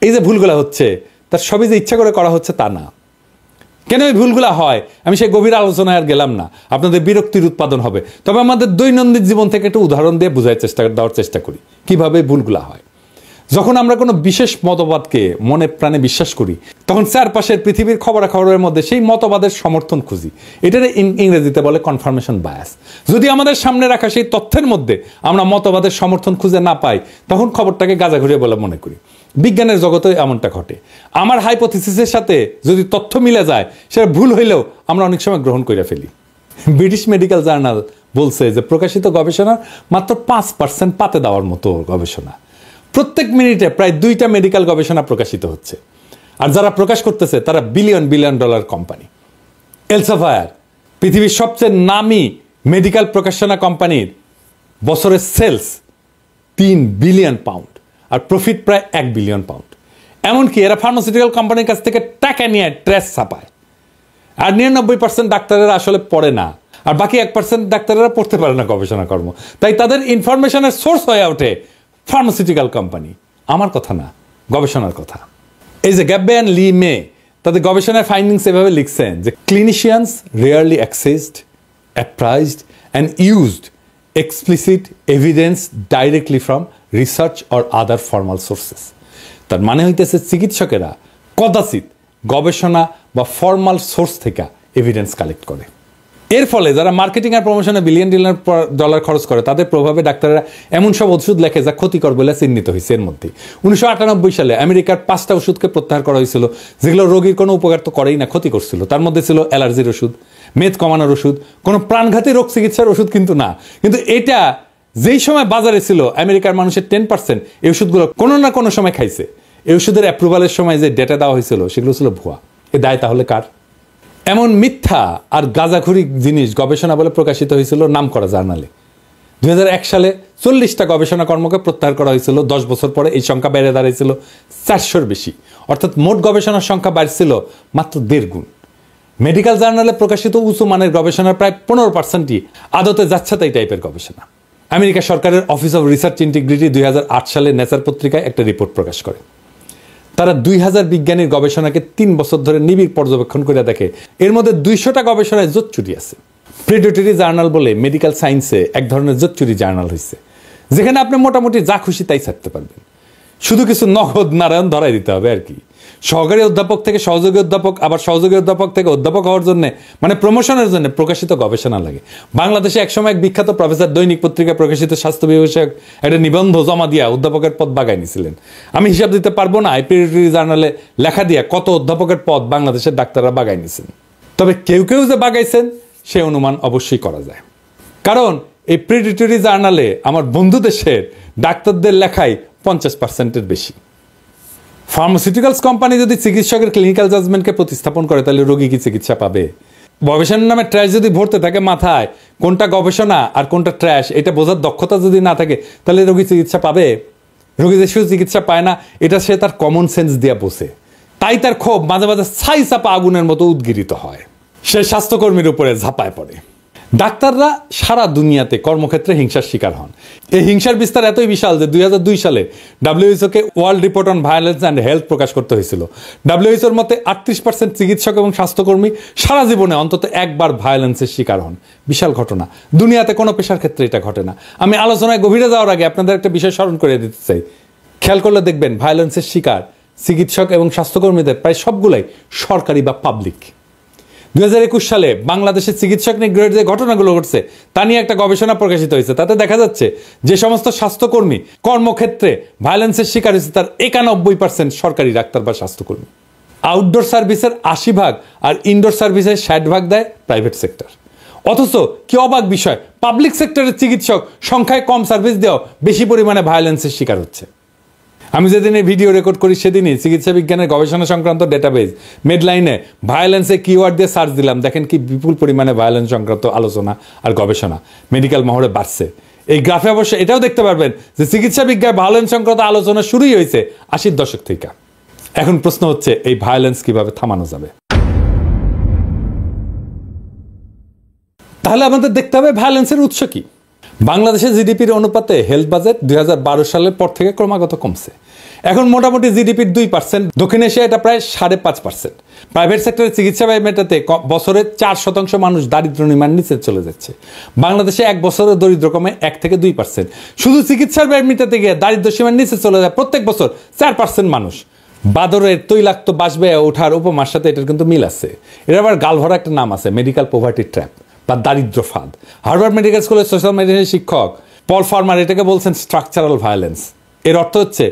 এই যে ভুলগুলা হচ্ছে তার সবই যে ইচ্ছা করে করা হচ্ছে তা না। কেন এই ভুলগুলা হয় আমি সেই গভীর আলোচনায় আর গেলাম না, আপনাদের বিরক্তির উৎপাদন হবে। তবে আমাদের দৈনন্দিন জীবন থেকে একটু উদাহরণ দিয়ে দেওয়ার চেষ্টা করি কিভাবে ভুলগুলা হয়। যখন আমরা কোনো বিশেষ মতবাদকে মনে প্রাণে বিশ্বাস করি তখন চারপাশের পৃথিবীর খবরাখবরের মধ্যে সেই মতবাদের সমর্থন খুঁজি। এটার ইংরেজিতে বলে কনফার্মেশন বায়াস। যদি আমাদের সামনে রাখা সেই তথ্যের মধ্যে আমরা মতবাদের সমর্থন খুঁজে না পাই তখন খবরটাকে গাঁজাঘুরিয়ে বলে মনে করি। বিজ্ঞানের জগতে এমনটা ঘটে। আমার হাইপোথিসিসের সাথে যদি তথ্য মিলে যায় সেটা ভুল হইলেও আমরা অনেক সময় গ্রহণ করে ফেলি। ব্রিটিশ মেডিকেল জার্নাল বলছে যে প্রকাশিত গবেষণার মাত্র 5% পাতে দেওয়ার মতো গবেষণা। প্রত্যেক মিনিটে প্রায় 2টা মেডিকেল গবেষণা প্রকাশিত হচ্ছে, আর যারা প্রকাশ করতেছে তারা বিলিয়ন ডলার কোম্পানি। এলসেভিয়ার পৃথিবীর সবচেয়ে নামী মেডিকেল প্রকাশনা কোম্পানির বছরের সেলস 3 বিলিয়ন পাউন্ড আর প্রফিট প্রায় 1 বিলিয়ন পাউন্ড। এমনকি এরা ফার্মাসিউটিক্যাল কোম্পানির কাছ থেকে টাকা নিয়ে ট্রেস ছাপায়। আর 99% ডাক্তারেরা আসলে পড়ে না, আর বাকি 1% ডাক্তারেরা পড়তে পারে না গবেষণা কর্ম। তাই তাদের ইনফরমেশনের সোর্স হয়ে ওঠে ফার্মাসিউটিক্যাল কোম্পানি। আমার কথা না, গবেষণার কথা। এই যে গ্যাবে অ্যান্ড লি মে তাদের গবেষণার ফাইন্ডিংস এভাবে লিখছেন যে clinicians rarely accessed, appraised and used explicit evidence directly from research or other formal sources. তার মানে হইতেছে চিকিৎসকেরা কদাচিৎ গবেষণা বা ফর্মাল সোর্স থেকে এভিডেন্স কালেক্ট করে। এর ফলে যারা মার্কেটিং আর প্রমোশনে বিলিয়ন ডলার খরচ করে তাদের প্রভাবে ডাক্তাররা এমন সব ওষুধ লেখে যা ক্ষতিকর বলে চিহ্নিত হয়েছে। এর মধ্যে 1998 সালে আমেরিকার 5টা ওষুধকে প্রত্যাহার করা হয়েছিল যেগুলো রোগীর কোনো উপকার তো করেই না, ক্ষতি করছিল। তার মধ্যে ছিল অ্যালার্জির ওষুধ, মেদ কমানোর ওষুধ, কোনো প্রাণঘাতী রোগ চিকিৎসার ওষুধ কিন্তু না। কিন্তু এটা যেই সময় বাজারে ছিল আমেরিকার মানুষের 10% এই ওষুধগুলো কোনো না কোনো সময় খাইছে। এই ওষুধের অ্যাপ্রুভালের সময় যে ডেটা দেওয়া হয়েছিল সেগুলো ছিল ভুয়া। এ দায় তাহলে কার? এমন মিথ্যা আর গাঁজাখুরি জিনিস গবেষণা বলে প্রকাশিত হয়েছিল নামকরা জার্নালে। 2001 সালে 40টা গবেষণা কর্মকে প্রত্যাহার করা হয়েছিল। 10 বছর পরে এই সংখ্যা বেড়ে দাঁড়িয়েছিল 400-র বেশি। অর্থাৎ মোট গবেষণার সংখ্যা বাড়ছিল মাত্র 1.5 গুণ। মেডিকেল জার্নালে প্রকাশিত উঁচু মানের গবেষণার প্রায় 15%ই আদতে যাচ্ছেতাই টাইপের গবেষণা। আমেরিকা সরকারের অফিস অফ রিসার্চ ইন্টিগ্রিটি 2008 সালে নেচার পত্রিকায় একটা রিপোর্ট প্রকাশ করে। তারা 2000 বিজ্ঞানীর গবেষণাকে 3 বছর ধরে নিবিড় পর্যবেক্ষণ করে দেখে এর মধ্যে 200টা গবেষণায় জোচ্চুরি আছে। প্রেডেটরি জার্নাল বলে মেডিকেল সায়েন্সে এক ধরনের জোচ্চুরি জার্নাল হয়েছে যেখানে আপনি মোটামুটি যা খুশি তাই ছাড়তে পারবেন, শুধু কিছু নগদ নারায়ণ ধরাই দিতে হবে আর কি। সহকারী অধ্যাপক থেকে সহযোগী অধ্যাপক, আবার সহযোগী অধ্যাপক থেকে অধ্যাপক হওয়ার জন্য মানে প্রমোশনের জন্য প্রকাশিত গবেষণা লাগে। বাংলাদেশে একসময় এক বিখ্যাত প্রফেসর দৈনিক পত্রিকায় প্রকাশিত স্বাস্থ্য বিষয়ক একটা নিবন্ধ জমা দিয়া অধ্যাপকের পদ বাগাই নিয়েছিলেন। আমি হিসাব দিতে পারবো না প্রেডেটরি জার্নালে লেখা দিয়া কত অধ্যাপকের পদ বাংলাদেশের ডাক্তাররা বাগাই নিয়েছেন। তবে কেউ কেউ যে বাগাইছেন সে অনুমান অবশ্যই করা যায়, কারণ এই প্রেডেটরি জার্নালে আমার বন্ধু দেশের ডাক্তারদের লেখাই 50%-এর বেশি। ফার্মাসিউটিক্যালস কোম্পানি যদি চিকিৎসকের ক্লিনিক্যাল জাজমেন্টকে প্রতিস্থাপন করে তাহলে রোগী কি চিকিৎসা পাবে? গবেষণার নামে ট্র্যাশ যদি ভরতে থাকে মাথায়, কোনটা গবেষণা আর কোনটা ট্র্যাশ এটা বোঝার দক্ষতা যদি না থাকে তাহলে রোগী চিকিৎসা পাবে? রোগী যে শুধু চিকিৎসা পায় না এটা সে তার কমন সেন্স দিয়ে বোঝে, তাই তার ক্ষোভ মাঝে মাঝে ছাই চাপা আগুনের মতো উদ্গিরিত হয়। সে স্বাস্থ্যকর্মীর উপরে ঝাঁপায় পড়ে। ডাক্তাররা সারা দুনিয়াতে কর্মক্ষেত্রে হিংসার শিকার হন। এই হিংসার বিস্তার এতই বিশাল যে 2002 সালে WHO-কে world report on violence and health প্রকাশ করতে হয়েছিল। WHO-র মতে 38% চিকিৎসক এবং স্বাস্থ্যকর্মী সারা জীবনে অন্তত একবার ভায়োলেন্সের শিকার হন। বিশাল ঘটনা, দুনিয়াতে কোনো পেশার ক্ষেত্রে এটা ঘটে না। আমি আলোচনায় গভীরে যাওয়ার আগে আপনাদের একটা বিষয় স্মরণ করে দিতে চাই। খেয়াল করলে দেখবেন ভায়োলেন্সের শিকার চিকিৎসক এবং স্বাস্থ্যকর্মীদের প্রায় সবগুলাই সরকারি বা পাবলিক। 2021 সালে বাংলাদেশের চিকিৎসক নিগ্রহের যে ঘটনাগুলো ঘটছে তা নিয়ে একটা গবেষণা প্রকাশিত হয়েছে। তাতে দেখা যাচ্ছে যে সমস্ত স্বাস্থ্যকর্মী কর্মক্ষেত্রে ভায়োলেন্সের শিকার হয়েছে তার 91% সরকারি ডাক্তার বা স্বাস্থ্যকর্মী। আউটডোর সার্ভিসের 80% আর ইনডোর সার্ভিসের 60% দেয় প্রাইভেট সেক্টর। অথচ কি অবাক বিষয়, পাবলিক সেক্টরের চিকিৎসক সংখ্যায় কম সার্ভিস দেওয়া বেশি পরিমাণে ভায়োলেন্সের শিকার হচ্ছে। আমি যেদিন এই ভিডিও রেকর্ড করি সেদিনই চিকিৎসা বিজ্ঞানের গবেষণা সংক্রান্ত ডেটাবেজ মেডলাইনে ভায়োলেন্সে কিওয়ার্ড দিয়ে সার্চ দিলাম। দেখেন কি বিপুল পরিমাণে ভায়োলেন্স সংক্রান্ত আলোচনা আর গবেষণা মেডিকেল মহলে বাড়ছে। এই গ্রাফে অবশ্য এটাও দেখতে পারবেন যে চিকিৎসা বিজ্ঞান ভায়োলেন্স সংক্রান্ত আলোচনা শুরুই হয়েছে 80-র দশক থেকে। এখন প্রশ্ন হচ্ছে এই ভায়োলেন্স কিভাবে থামানো যাবে? তাহলে আমাদের দেখতে হবে ভায়োলেন্সের উৎস কি। বাংলাদেশের জিডিপির অনুপাতে হেলথ বাজেট 2012 সালের পর থেকে ক্রমাগত কমছে। এখন মোটামুটি জিডিপির 2%, দক্ষিণ এশিয়া এটা প্রায় 5.5%। প্রাইভেট সেক্টরে চিকিৎসা ব্যয় মেটাতে বছরে 4% মানুষ দারিদ্র সীমার নিচে চলে যাচ্ছে। বাংলাদেশে এক বছরে দরিদ্র কমে 1 থেকে 2%। শুধু চিকিৎসার ব্যয় মেটাতে গিয়ে দারিদ্র সীমার নিচে চলে যায় প্রত্যেক বছর 4% মানুষ। বাদরের তৈলাক্ত বাস ব্যয় ওঠার উপমার সাথে এটার কিন্তু মিল আছে। এর আবার গালভরা একটা নাম আছে, মেডিকেল পভার্টি ট্র্যাপ বা দারিদ্র ফাঁদ। হার্ভার্ড মেডিকেল স্কুলের সোশ্যাল মেডিসিনের শিক্ষক পল ফার্মার এটাকে বলছেন স্ট্রাকচারাল ভায়োলেন্স। এর অর্থ হচ্ছে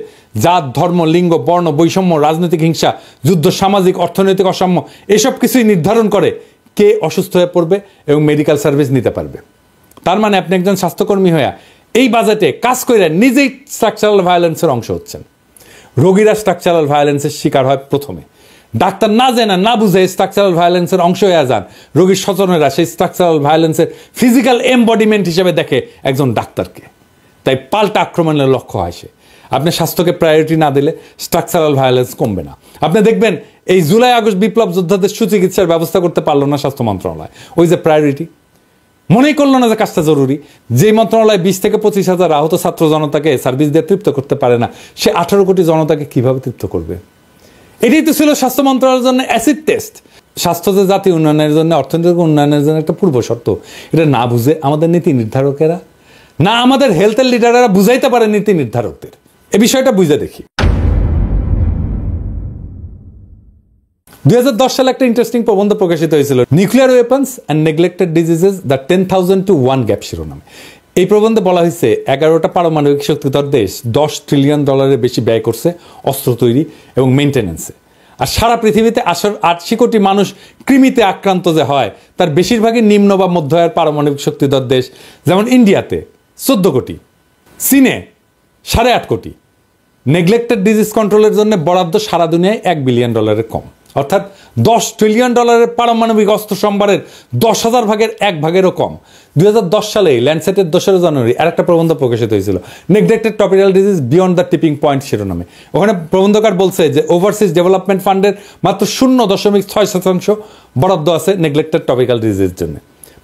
জাত, ধর্ম, লিঙ্গ, বর্ণ বৈষম্য, রাজনৈতিক হিংসা, যুদ্ধ, সামাজিক অর্থনৈতিক অসাম্য এসব কিছুই নির্ধারণ করে কে অসুস্থ হয়ে পড়বে এবং মেডিকেল সার্ভিস নিতে পারবে। তার মানে আপনি একজন স্বাস্থ্যকর্মী হয়ে এই বাজেটে কাজ করে নিজেই স্ট্রাকচারাল ভায়োলেন্সের অংশ হচ্ছেন। রোগীরা স্ট্রাকচারাল ভায়োলেন্সের শিকার হয় প্রথমে। ডাক্তার না জেনে না বুঝে স্ট্রাকচারাল ভায়োলেন্সের অংশ হয়ে যান। রোগীর স্বজনেরা সেই স্ট্রাকচারাল ভায়োলেন্সের ফিজিক্যাল এমবডিমেন্ট হিসেবে দেখে একজন ডাক্তারকে। তাই পাল্টা আক্রমণের লক্ষ্য হয় সে। আপনি স্বাস্থ্যকে প্রায়োরিটি না দিলে স্ট্রাকচারাল ভায়োলেন্স কমবে না। আপনি দেখবেন এই জুলাই আগস্ট বিপ্লব যোদ্ধাদের সুচিকিৎসার ব্যবস্থা করতে পারলো না স্বাস্থ্য মন্ত্রণালয়। ওই যে প্রায়োরিটি মনেই করলো না যে কাজটা জরুরি। যে মন্ত্রণালয় 20 থেকে 25,000 আহত ছাত্র জনতাকে সার্ভিস দিয়ে তৃপ্ত করতে পারে না, সে 18 কোটি জনতাকে কিভাবে তৃপ্ত করবে? এটাই তো ছিল স্বাস্থ্য মন্ত্রণালয়ের জন্য অ্যাসিড টেস্ট। স্বাস্থ্য যে জাতীয় উন্নয়নের জন্য, অর্থনৈতিক উন্নয়নের জন্য একটা পূর্ব শর্ত, এটা না বুঝে আমাদের নীতি নির্ধারকেরা না আমাদের হেলথের লিডাররা বুঝাইতে পারে নীতি নির্ধারকদের। এই বিষয়টা বুঝে দেখি। 2010 সালে একটা ইন্টারেস্টিং প্রবন্ধ প্রকাশিত হয়েছিল, nuclear weapons and neglected diseases the 10,000 to 1 gap শিরোনামে। এই প্রবন্ধে বলা হয়েছে 11টা পারমাণবিক শক্তিধর দেশ $10 ট্রিলিয়ন বেশি ব্যয় করছে অস্ত্র তৈরি এবং মেনটেন্যান্সে। আর সারা পৃথিবীতে 80 কোটি মানুষ কৃমিতে আক্রান্ত যে হয় তার বেশিরভাগই নিম্ন বা মধ্য আয়ের পারমাণবিক শক্তিধর দেশ। যেমন ইন্ডিয়াতে 14 কোটি, চীনে 8.5 কোটি। নেগলেক্টেড ডিজিজ কন্ট্রোলের জন্য বরাদ্দ সারা দুনিয়ায় $1 বিলিয়ন কম। অর্থাৎ $10 ট্রিলিয়ন পারমাণবিক অস্ত্র সম্ভারের 10,000 ভাগের 1 ভাগেরও কম। 2010 সালে ল্যান্ডসেটের 2 জানুয়ারি আরেকটা প্রবন্ধ প্রকাশিত হয়েছিল, neglected topical disease beyond the tipping point শিরোনামে। ওখানে প্রবন্ধকার বলছে যে ওভারসিজ ডেভেলপমেন্ট ফান্ডের মাত্র 0.6% বরাদ্দ আছে নেগলেক্টেড টপিক্যাল ডিজিজের জন্য।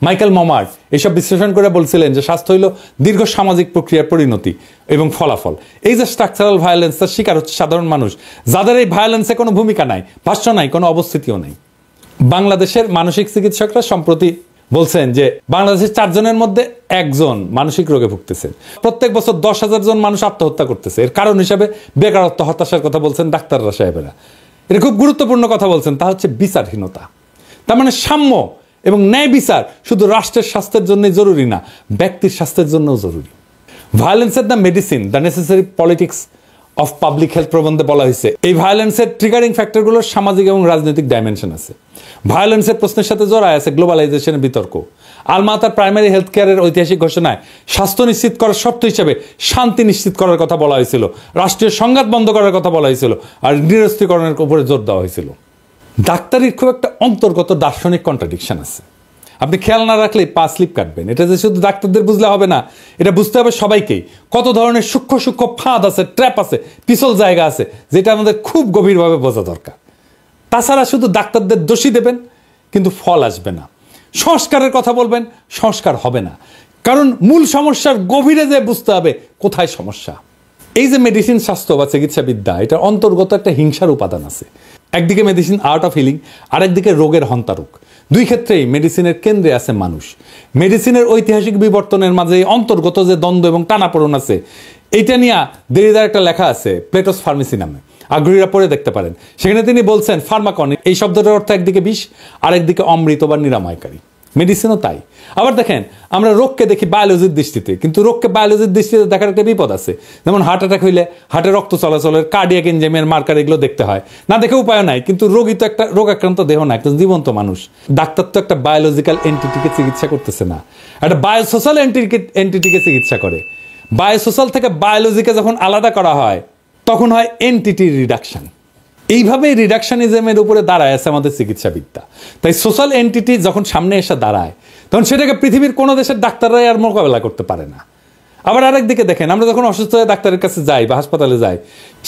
মাইকেল মমার্ট এসব বিশ্লেষণ করে বলছিলেন যে স্বাস্থ্য হইল দীর্ঘ সামাজিক প্রক্রিয়ার পরিণতি এবং ফলাফল। এই যে স্ট্রাকচারাল ভায়োলেন্স, তার শিকার হচ্ছে সাধারণ মানুষ, যাদের এই ভায়োলেন্সে কোনো ভূমিকা নাই, ভাষ্য নাই, কোনো অবস্থিতিও নাই। বাংলাদেশের মানসিক চিকিৎসকরা সম্প্রতি বলছেন যে বাংলাদেশের 4 জনের মধ্যে 1 জন মানসিক রোগে ভুগতেছেন। প্রত্যেক বছর 10,000 জন মানুষ আত্মহত্যা করতেছে। এর কারণ হিসাবে বেকারত্ব, হতাশার কথা বলছেন ডাক্তাররা সাহেবেরা। এটা খুব গুরুত্বপূর্ণ কথা বলছেন, তা হচ্ছে বিচারহীনতা। তার মানে সাম্য এবং ন্যায় বিচার শুধু রাষ্ট্রের স্বাস্থ্যের জন্যই জরুরি না, ব্যক্তির স্বাস্থ্যের জন্যও জরুরি। ভায়োলেন্সের the medicine the necessary politics of public health প্রবন্ধে বলা হয়েছে এই ভায়োলেন্সের ট্রিগারিং ফ্যাক্টরগুলোর সামাজিক এবং রাজনৈতিক ডাইমেনশন আছে। ভায়োলেন্সের প্রশ্নের সাথে জড়ায় আছে গ্লোবালাইজেশনের বিতর্ক। আলমা তার প্রাইমারি হেলথ কেয়ারের ঐতিহাসিক ঘোষণায় স্বাস্থ্য নিশ্চিত করার শর্ত হিসেবে শান্তি নিশ্চিত করার কথা বলা হয়েছিল, রাষ্ট্রীয় সংঘাত বন্ধ করার কথা বলা হয়েছিল, আর নিরস্ত্রীকরণের উপরে জোর দেওয়া হয়েছিল। ডাক্তারির খুব একটা অন্তর্গত দার্শনিক কন্ট্রাডিকশন আছে। আপনি খেয়াল না রাখলেই পা স্লিপ কাটবেন। এটা যে শুধু ডাক্তারদের বুঝলে হবে না, এটা বুঝতে হবে সবাইকেই। কত ধরনের সূক্ষ্ম সূক্ষ্ম ফাঁদ আছে, ট্র্যাপ আছে, পিছল জায়গা আছে, যেটা আমাদের খুব গভীরভাবে বোঝা দরকার। তাছাড়া শুধু ডাক্তারদের দোষী দেবেন কিন্তু ফল আসবে না। সংস্কারের কথা বলবেন, সংস্কার হবে না। কারণ মূল সমস্যার গভীরে যে বুঝতে হবে কোথায় সমস্যা। এই যে মেডিসিন শাস্ত্র বা চিকিৎসাবিদ্যা, এটার অন্তর্গত একটা হিংসার উপাদান আছে। একদিকে মেডিসিন আর্ট অফ হিলিং, আরেকদিকে রোগের হন্তারক। দুই ক্ষেত্রেই মেডিসিনের কেন্দ্রে আছে মানুষ। মেডিসিনের ঐতিহাসিক বিবর্তনের মাঝে অন্তর্গত যে দ্বন্দ্ব এবং টানাপোড়েন আছে, এইটা নিয়ে দেরিদার একটা লেখা আছে প্লেটোস ফার্মেসি নামে, আগ্রহীরা পড়ে দেখতে পারেন। সেখানে তিনি বলছেন ফার্মাকন এই শব্দটার অর্থ একদিকে বিষ, আরেকদিকে অমৃত বা নিরাময়কারী। মেডিসিনও তাই। আবার দেখেন, আমরা রোগকে দেখি বায়োলজির দৃষ্টিতে, কিন্তু রোগকে বায়োলজির দৃষ্টিতে দেখার একটা বিপদ আছে। যেমন হার্ট অ্যাটাক হইলে হার্টে রক্ত চলাচলের কার্ডিয়াক এনজাইমের মার্কার এগুলো দেখতে হয়, না দেখে উপায় নাই। কিন্তু রোগী তো একটা রোগ আক্রান্ত দেহ না, একটা জীবন্ত মানুষ। ডাক্তার তো একটা বায়োলজিক্যাল এন্টিটিকে চিকিৎসা করতেছে না, একটা বায়োসোশ্যাল এন্টিটিকে চিকিৎসা করে। বায়োসোশ্যাল থেকে বায়োলজিকে যখন আলাদা করা হয় তখন হয় এন্টিটি রিডাকশন। এইভাবে রিডাকশনিজমের উপরে দাঁড়ায় আছে আমাদের চিকিৎসাবিদ্যা। তাই সোশ্যাল এন্টিটি যখন সামনে এসে দাঁড়ায় তখন সেটাকে পৃথিবীর কোনো দেশের ডাক্তাররাই আর মোকাবেলা করতে পারে না। আবার আরেকদিকে দেখেন, আমরা যখন অসুস্থ হয়ে ডাক্তারের কাছে যাই বা হাসপাতালে যাই,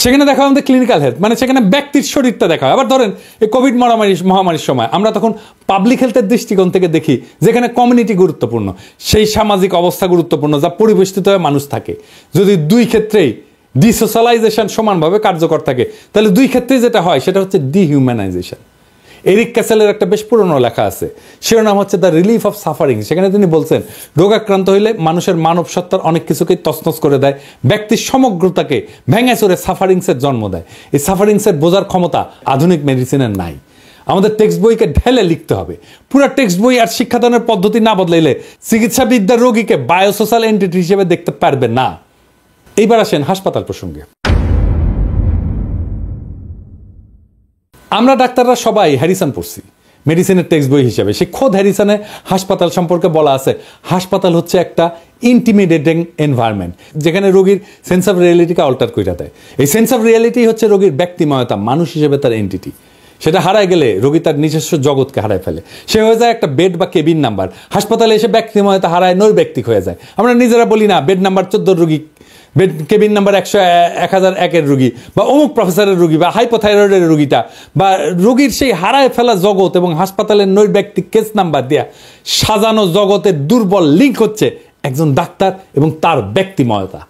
সেখানে দেখা হয় আমাদের ক্লিনিক্যাল হেলথ, মানে সেখানে ব্যক্তির শরীরটা দেখা হয়। আবার ধরেন এই কোভিড মহামারীর সময় আমরা তখন পাবলিক হেলথের দৃষ্টিকোণ থেকে দেখি, যেখানে কমিউনিটি গুরুত্বপূর্ণ, সেই সামাজিক অবস্থা গুরুত্বপূর্ণ যা পরিবেষ্টিত হয়ে মানুষ থাকে। যদি দুই ক্ষেত্রেই ডিসোশ্যালাইজেশন সমানভাবে কার্যকর থাকে, তাহলে দুই ক্ষেত্রে যেটা হয় সেটা হচ্ছে ডিহিউম্যানাইজেশন। এরিক ক্যাসেলের একটা বেশ পুরনো লেখা আছে, শিরোনাম হচ্ছে দ্য রিলিফ অফ সাফারিং। সেখানে তিনি বলছেন, রোগাক্রান্ত হইলে মানুষের মানব সত্তার অনেক কিছুকেই তছনছ করে দেয়, ব্যক্তির সমগ্রতাকে ভেঙে চড়ে সাফারিংসের জন্ম দেয়। এই সাফারিংসের বোঝার ক্ষমতা আধুনিক মেডিসিনের নাই। আমাদের টেক্সট বইকে ঢেলে লিখতে হবে। পুরো টেক্সট বই আর শিক্ষাদানের পদ্ধতি না বদলাইলে চিকিৎসাবিদ্যার রোগীকে বায়োসোশ্যাল এন্টিটি হিসেবে দেখতে পারবে না। এইবার আসেন হাসপাতাল প্রসঙ্গে। আমরা ডাক্তাররা সবাই হ্যারিসন পড়ছি মেডিসিনের টেক্সট বই হিসেবে। সে খোদ হ্যারিসনে হাসপাতাল সম্পর্কে বলা আছে, হাসপাতাল হচ্ছে একটা ইন্টিমিডেটিং এনভায়রনমেন্ট, যেখানে রোগীর সেন্স অফ রিয়েলিটিকে অল্টার করে দেয়। এই সেন্স অফ রিয়েলিটি হচ্ছে রোগীর ব্যক্তিময়তা, মানুষ হিসেবে তার এন্টিটি। সেটা হারায় গেলে রোগী তার নিজস্ব জগৎকে হারায় ফেলে। সে হয়ে যায় একটা বেড বা কেবিন নাম্বার। হাসপাতালে এসে ব্যক্তিময়তা হারায়, নৈর্ব্যক্তিক হয়ে যায়। আমরা নিজেরা বলি না বেড নাম্বার 14 রোগী, বেড কেবিন নাম্বার 1001-এর রোগী, বা অমুক প্রফেসরের রোগী, বা হাইপোথাইরয়েডের রোগীটা, বা রোগীর সেই হারায় ফেলা জগৎ এবং হাসপাতালের নৈর্ব্যক্তিক কেস নাম্বার দেয়া সাজানো জগতের দুর্বল লিঙ্ক হচ্ছে একজন ডাক্তার এবং তার ব্যক্তিময়তা।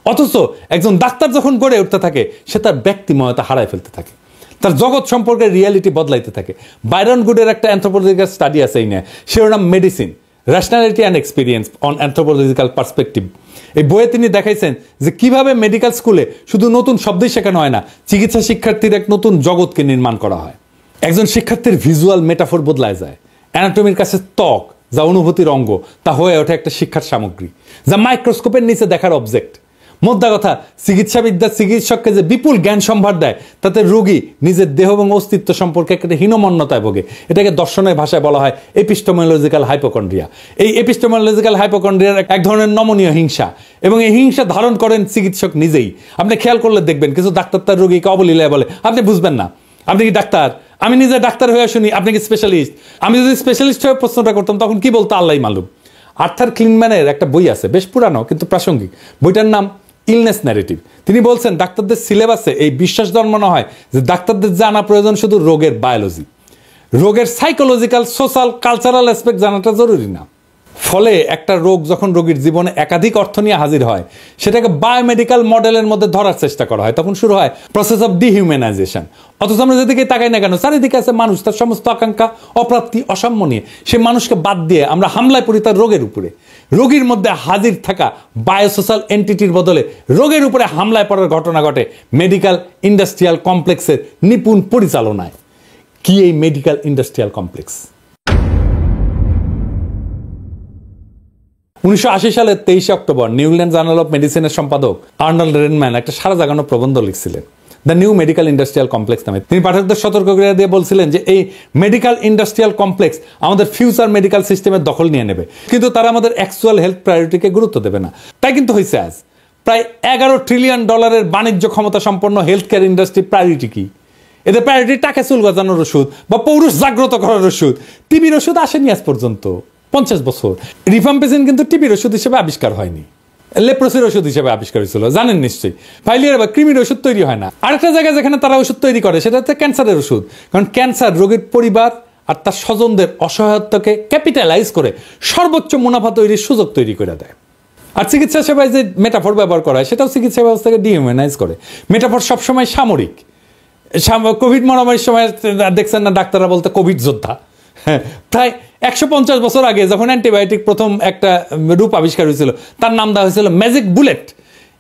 অথচ একজন ডাক্তার যখন গড়ে উঠতে থাকে, সে তার ব্যক্তিময়তা হারায় ফেলতে থাকে, তার জগৎ সম্পর্কে রিয়ালিটি বদলাইতে থাকে। বাইরন গুডের একটা অ্যানথ্রোপোলজিক্যাল স্টাডি আছে এই নিয়ে, শিরোনাম medicine, rationality and experience on anthropological perspective. এই বইয়ে তিনি দেখাইছেন যে কিভাবে মেডিকেল স্কুলে শুধু নতুন শব্দই শেখানো হয় না, চিকিৎসা শিক্ষার্থীর এক নতুন জগৎকে নির্মাণ করা হয়। একজন শিক্ষার্থীর ভিজুয়াল মেটাফোর বদলায় যায়। অ্যানাটমির কাছে ত্বক, যা অনুভূতির অঙ্গ, তা হয়ে ওঠে একটা শিক্ষার সামগ্রী, যা মাইক্রোস্কোপের নিচে দেখার অবজেক্ট। মোদ্দা কথা, চিকিৎসাবিদ্যা চিকিৎসককে যে বিপুল জ্ঞান সম্ভার দেয়, তাতে রোগী নিজের দেহ এবং অস্তিত্ব সম্পর্কে একটা হীনমন্যতায় ভোগে। এটাকে দর্শনের ভাষায় বলা হয় এপিস্টেমোলজিক্যাল হাইপোকন্ড্রিয়া। এই এপিস্টেমোলজিক্যাল হাইপোকন্ড্রিয়ার এক ধরনের নমনীয় হিংসা, এবং এই হিংসা ধারণ করেন চিকিৎসক নিজেই। আপনি খেয়াল করলে দেখবেন কিছু ডাক্তার তার রোগীকে অবলীলায় বলে, আপনি বুঝবেন না, আপনি কি ডাক্তার? আমি নিজে ডাক্তার হয়ে শুনি, আপনি কি স্পেশালিস্ট? আমি যদি স্পেশালিস্ট হয়ে প্রশ্নটা করতাম তখন কি বলতো আল্লাহই মালুম। আর্থার ক্লিনম্যানের একটা বই আছে, বেশ পুরানো কিন্তু প্রাসঙ্গিক। বইটার নাম ইলনেস ন্যারেটিভ। তিনি বলছেন, ডাক্তারদের সিলেবাসে এই বিশ্বাস জন্মানো হয় যে ডাক্তারদের জানা প্রয়োজন শুধু রোগের বায়োলজি, রোগের সাইকোলজিক্যাল, সোশ্যাল, কালচারাল অ্যাসপেক্ট জানাটা জরুরি না। ফলে একটা রোগ যখন রোগীর জীবনে একাধিক অর্থ নিয়ে হাজির হয়, সেটাকে বায়োমেডিক্যাল মডেলের মধ্যে ধরার চেষ্টা করা হয়। তখন শুরু হয় প্রসেস অফ ডিহিউম্যানাইজেশন। অথচ আমরা যেদিকে তাকাই না কেন, চারিদিকে আছে মানুষ, তার সমস্ত আকাঙ্ক্ষা, অপ্রাপ্তি, অসাম্য নিয়ে। সে মানুষকে বাদ দিয়ে আমরা হামলায় পড়ি তার রোগের উপরে। রোগীর মধ্যে হাজির থাকা বায়োসোশ্যাল এন্টিটির বদলে রোগের উপরে হামলায় পড়ার ঘটনা ঘটে মেডিকেল ইন্ডাস্ট্রিয়াল কমপ্লেক্সের নিপুণ পরিচালনায়। কি এই মেডিকেল ইন্ডাস্ট্রিয়াল কমপ্লেক্স? 1980 সালের 23 October New England journal of মেডিসিনের সম্পাদক আর্নল্ড রেনম্যান একটা সারা জাগানো প্রবন্ধ লিখছিলেন the new medical industrial complex নামে। তিনি পাঠকদের সতর্ক করে দিয়ে বলছিলেন যে এই মেডিকেল ইন্ডাস্ট্রিয়াল কমপ্লেক্স আমাদের ফিউচার মেডিকেল সিস্টেমের দখল নিয়ে নেবে, কিন্তু তারা আমাদের অ্যাকচুয়াল হেলথ প্রায়োরিটিকে গুরুত্ব দেবে না। তাই কিন্তু হয়েছে আজ প্রায় $11 ট্রিলিয়ন বাণিজ্য ক্ষমতা সম্পন্ন হেলথ কেয়ার ইন্ডাস্ট্রি প্রায়োরিটি কি? এদের প্রায়োরিটি টাকা চুল গজানোর ওষুধ বা পৌরুষ জাগ্রত করার ওষুধ। টিবির ওষুধ আসেনি আজ পর্যন্ত 50 বছর। রিফাম্পেসিন কিন্তু টিবির ওষুধ হিসেবে আবিষ্কার হয়নি, লেপ্রোসির ওষুধ হিসেবে আবিষ্কার হয়েছিল, জানেন নিশ্চয়ই। ফাইলিয়ার বা কৃমির ওষুধ তৈরি হয় না। আরেকটা জায়গায় যেখানে তারা ওষুধ তৈরি করে সেটা হচ্ছে ক্যান্সারের ওষুধ, কারণ ক্যান্সার রোগীর পরিবার আর তার স্বজনদের অসহায়তাকে ক্যাপিটালাইজ করে সর্বোচ্চ মুনাফা তৈরির সুযোগ তৈরি করে দেয়। আর চিকিৎসা সেবায় যে মেটাফর ব্যবহার করা হয় সেটাও চিকিৎসা ব্যবস্থাকে ডিহিউম্যানাইজ করে। মেটাফর সবসময় সামরিক। কোভিড মহামারীর সময় দেখছেন না ডাক্তাররা বলতে কোভিড যোদ্ধা। হ্যাঁ, প্রায় 150 বছর আগে যখন অ্যান্টিবায়োটিক প্রথম একটা রূপ আবিষ্কার হয়েছিল তার নাম দেওয়া হয়েছিল ম্যাজিক বুলেট।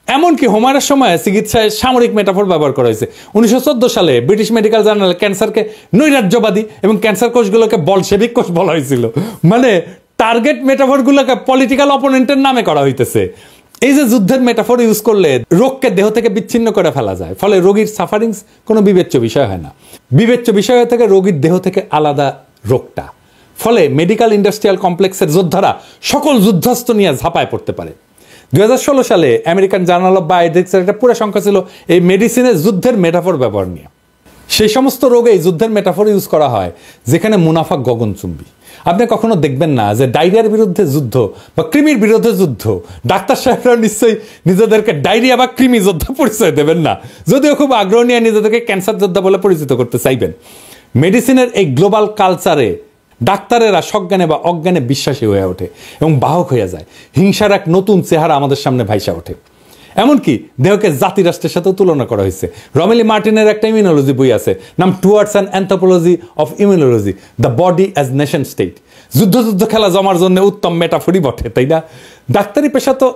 এমনকি হোমারের সময় চিকিৎসায় সামরিক মেটাফর ব্যবহার করা হয়েছে। 1914 সালে ব্রিটিশ মেডিকেল জার্নালে ক্যান্সারকে নৈরাজ্যবাদী এবং ক্যান্সার কোষগুলোকে বলশেবিক কোষ বলা হয়েছিল। মানে টার্গেট মেটাফরগুলোকে পলিটিক্যাল অপোনেন্টের নামে করা হইতেছে। এই যে যুদ্ধের মেটাফর ইউজ করলে রোগকে দেহ থেকে বিচ্ছিন্ন করে ফেলা যায়, ফলে রোগীর সাফারিংস কোনো বিবেচ্য বিষয় হয় না। বিবেচ্য বিষয় থেকে রোগীর দেহ থেকে আলাদা রোগটা। ফলে মেডিকেল ইন্ডাস্ট্রিয়াল কমপ্লেক্সের যোদ্ধারা সকল যুদ্ধাস্ত্র নিয়ে ঝাঁপায় পড়তে পারে। 2016 সালে আমেরিকান জার্নাল অফ বায়োএথিক্সের একটা পুরো সংখ্যা ছিল এই মেডিসিনের যুদ্ধের মেটাফর ব্যবহার নিয়ে। সেই সমস্ত রোগে যুদ্ধের মেটাফর ইউজ করা হয় যেখানে মুনাফা গগনচুম্বী। আপনি কখনো দেখবেন না যে ডায়রিয়ার বিরুদ্ধে যুদ্ধ বা কৃমির বিরুদ্ধে যুদ্ধ, ডাক্তার সাহেবরা নিশ্চয়ই নিজেদেরকে ডায়রিয়া বা কৃমি যোদ্ধা পরিচয় দেবেন না, যদিও খুব আগ্রহ নিয়ে নিজেদেরকে ক্যান্সার যোদ্ধা বলে পরিচিত করতে চাইবেন। মেডিসিনের এই গ্লোবাল কালচারে ডাক্তারেরা সজ্ঞানে বা অজ্ঞানে বিশ্বাসী হয়ে ওঠে এবং বাহক হয়ে যায়। হিংসার এক নতুন চেহারা আমাদের সামনে ভাইসা ওঠে। এমনকি দেহকে জাতিরাষ্ট্রের সাথে তুলনা করা হয়েছে। রমেলি মার্টিনের একটা ইমিউনোলজি বই আছে, নাম towards an anthropology of immunology, the body as nation state. যুদ্ধ খেলা জমার জন্য উত্তম মেটাফরি বটে, তাই না? ডাক্তারি পেশা তো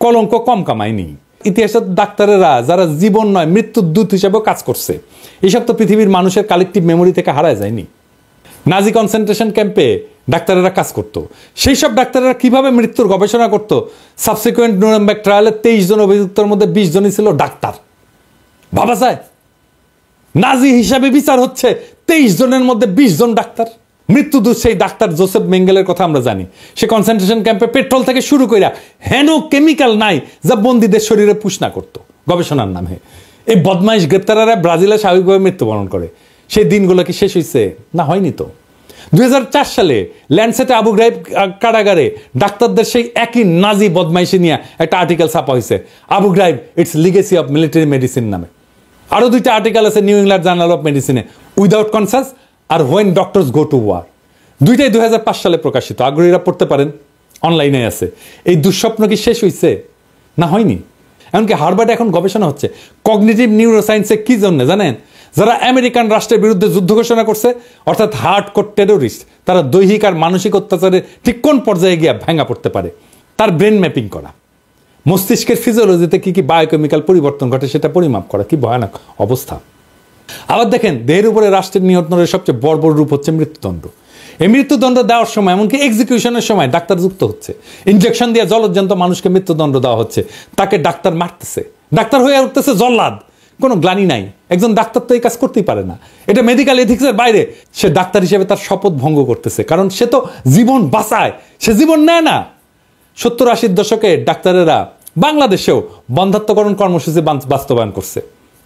কলঙ্ক কম কামায়নি। ইতিহাসের ডাক্তারেরা যারা জীবন নয় মৃত্যুর দূত হিসেবেও কাজ করছে, এইসব তো পৃথিবীর মানুষের কালেকটিভ মেমোরি থেকে হারায় যায়নি। নাজি কনসেন্ট্রেশন ক্যাম্পে ডাক্তারেরা কাজ করত। সেই সব ডাক্তারেরা কিভাবে মৃত্যুর গবেষণা করত? সাবসিকুয়েন্ট নুরেমবার্গ ট্রায়ালে 23 জন অভিযুক্তের মধ্যে 20 জনই ছিল ডাক্তার। ভাবা যায়, নাজি হিসাবে বিচার হচ্ছে 23 জনের মধ্যে 20 জন ডাক্তার। মৃত্যুদূত সেই ডাক্তার জোসেফ মেঙ্গেলের কথা আমরা জানি। সে কনসেন্ট্রেশন ক্যাম্পে পেট্রোল থেকে শুরু করে হেন কেমিক্যাল নাই যা বন্দীদের শরীরে পুষ না করত গবেষণার নামে। এই বদমাইশ গ্রেপ্তারেরা ব্রাজিলে স্বাভাবিকভাবে মৃত্যুবরণ করে। সেই দিনগুলো কি শেষ হয়েছে? না, হয়নি তো। 2004 সালে ল্যান্ডসেটে আবু গ্রাইব কারাগারে ডাক্তারদের সেই একই নাজি বদমাইশি নিয়ে একটা আর্টিকেল ছাপা হয়েছে, Abu Ghraib its legacy of military medicine নামে। আরও 2টা আর্টিকেল আছে নিউ ইংল্যান্ড জার্নাল অফ মেডিসিনে, উইদাউট কনসাস আর when doctors go to war. 2টাই 2005 সালে প্রকাশিত। আগ্রহীরা পড়তে পারেন, অনলাইনে আছে। এই দুঃস্বপ্ন কি শেষ হয়েছে? না, হয়নি। এমনকি হার্ভার্ডে এখন গবেষণা হচ্ছে কগনিটিভ নিউরোসায়েন্সে। কি জন্য জানেন? যারা আমেরিকান রাষ্ট্রের বিরুদ্ধে যুদ্ধ ঘোষণা করছে, অর্থাৎ হার্ডকোর টেরোরিস্ট, তারা দৈহিক আর মানসিক অত্যাচারে ঠিক কোন পর্যায়ে গিয়ে ভেঙে পড়তে পারে তার ব্রেন ম্যাপিং করা, মস্তিষ্কের ফিজিওলজিতে কি কি বায়োকেমিক্যাল পরিবর্তন ঘটে সেটা পরিমাপ করা। কি ভয়ানক অবস্থা! আবার দেখেন, দেহের উপরে রাষ্ট্রের নিয়ন্ত্রণের সবচেয়ে বড় রূপ হচ্ছে মৃত্যুদণ্ড। এই মৃত্যুদণ্ড দেওয়ার সময়, এমনকি এক্সিকিউশনের সময় ডাক্তার যুক্ত হচ্ছে। ইনজেকশন দিয়ে জলজ্যান্ত মানুষকে মৃত্যুদণ্ড দেওয়া হচ্ছে, তাকে ডাক্তার মারতেছে, ডাক্তার হয়ে উঠতেছে জল্লাদ। কোনো গ্লানি নাই। একজন ডাক্তার তো এই কাজ করতেই পারে না, এটা মেডিকেল এথিক্সের বাইরে। সে ডাক্তার হিসেবে তার শপথ ভঙ্গ করতেছে, কারণ সে তো জীবন বাঁচায়, সে জীবন নেয় না। 70-80 দশকে ডাক্তারেরা বাংলাদেশেও বন্ধাত্মকরণ কর্মসূচি বাস্তবায়ন করছে।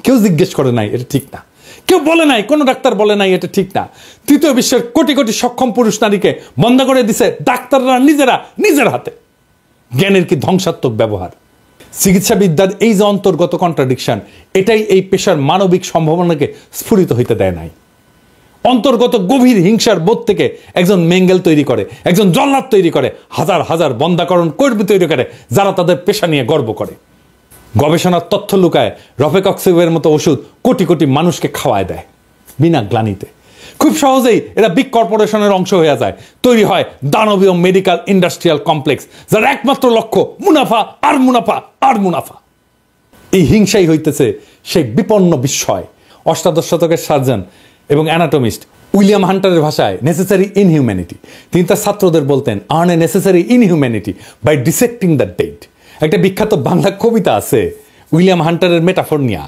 কেউ জিজ্ঞেস করে নাই এটা ঠিক না, কেউ বলে নাই, কোনো ডাক্তার বলে নাই এটা ঠিক না। তৃতীয় বিশ্বের কোটি কোটি সক্ষম পুরুষ নারীকে বন্ধ করে দিছে ডাক্তাররা নিজের হাতে। জ্ঞানের কি ধ্বংসাত্মক ব্যবহার! চিকিৎসাবিদ্যার এই যে অন্তর্গত কন্ট্রাডিকশন, এটাই এই পেশার মানবিক সম্ভাবনাকে স্ফুরিত হইতে দেয় নাই। অন্তর্গত গভীর হিংসার বোধ থেকে একজন মেঙ্গেল তৈরি করে, একজন জল্লাদ তৈরি করে, হাজার হাজার বন্ধাকরণ কর্মী তৈরি করে যারা তাদের পেশা নিয়ে গর্ব করে। গবেষণার তথ্য লুকায় রফেকক্সিবের মতো ওষুধ কোটি কোটি মানুষকে খাওয়ায় দেয় বিনা গ্লানিতে। খুব সহজেই এরা বিগ কর্পোরেশনের অংশ হয়ে যায়। তৈরি হয় দানবীয় মেডিকেল ইন্ডাস্ট্রিয়াল কমপ্লেক্স, যার একমাত্র লক্ষ্য মুনাফা আর মুনাফা আর মুনাফা। এই হিংসাই হইতেছে সেই বিপন্ন বিস্ময়। 18 শতকের সার্জন এবং অ্যানাটমিস্ট উইলিয়াম হান্টারের ভাষায় নেসেসারি ইনহিউম্যানিটি। তিনি তার ছাত্রদের বলতেন, earn a necessary inhumanity by dissecting the dead. একটা বিখ্যাত বাংলা কবিতা আছে উইলিয়াম হান্টারের মেটাফর নিয়া,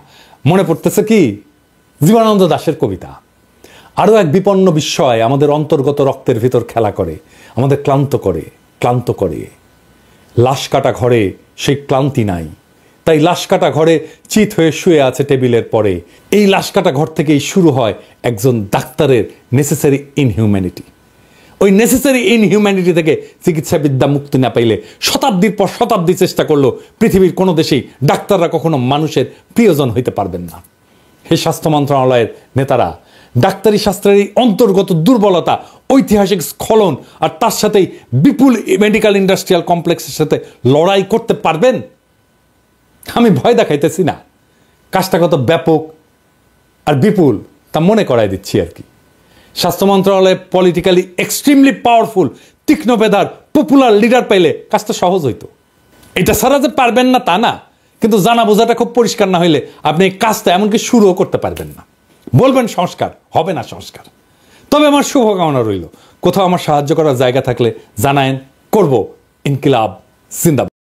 মনে পড়তেছে কি? জীবনানন্দ দাশের কবিতা। আরও এক বিপন্ন বিস্ময় আমাদের অন্তর্গত রক্তের ভিতর খেলা করে, আমাদের ক্লান্ত করে। লাশ কাটা ঘরে সেই ক্লান্তি নাই, তাই লাশ কাটা ঘরে চিত হয়ে শুয়ে আছে টেবিলের পরে। এই লাশ কাটা ঘর থেকেই শুরু হয় একজন ডাক্তারের নেসেসারি ইনহিউম্যানিটি। ওই নেসেসারি ইনহিউম্যানিটি থেকে চিকিৎসাবিদ্যা মুক্তি না পাইলে শতাব্দীর পর শতাব্দী চেষ্টা করলেও পৃথিবীর কোনো দেশেই ডাক্তাররা কখনো মানুষের প্রিয়জন হইতে পারবেন না। হে স্বাস্থ্য মন্ত্রণালয়ের নেতারা, ডাক্তারি শাস্ত্রের এই অন্তর্গত দুর্বলতা, ঐতিহাসিক স্খলন আর তার সাথেই বিপুল মেডিকেল ইন্ডাস্ট্রিয়াল কমপ্লেক্সের সাথে লড়াই করতে পারবেন? আমি ভয় দেখাইতেছি না, কাজটা কত ব্যাপক আর বিপুল তা মনে করাই দিচ্ছি আর কি। স্বাস্থ্য মন্ত্রণালয়ে পলিটিক্যালি এক্সট্রিমলি পাওয়ারফুল, তীক্ষ্ণ বেদার পপুলার লিডার পেলে কাজটা সহজ হইতো। এটা ছাড়া যে পারবেন না তা না, কিন্তু জানা বোঝাটা খুব পরিষ্কার না হইলে আপনি এই কাজটা এমনকি শুরুও করতে পারবেন না। বলবেন সংস্কার, হবে না সংস্কার। তবে আমার শুভকামনা রইল, কোথাও আমার সাহায্য করার জায়গা থাকলে জানায়েন, করব। ইনকিলাব জিন্দাবাদ।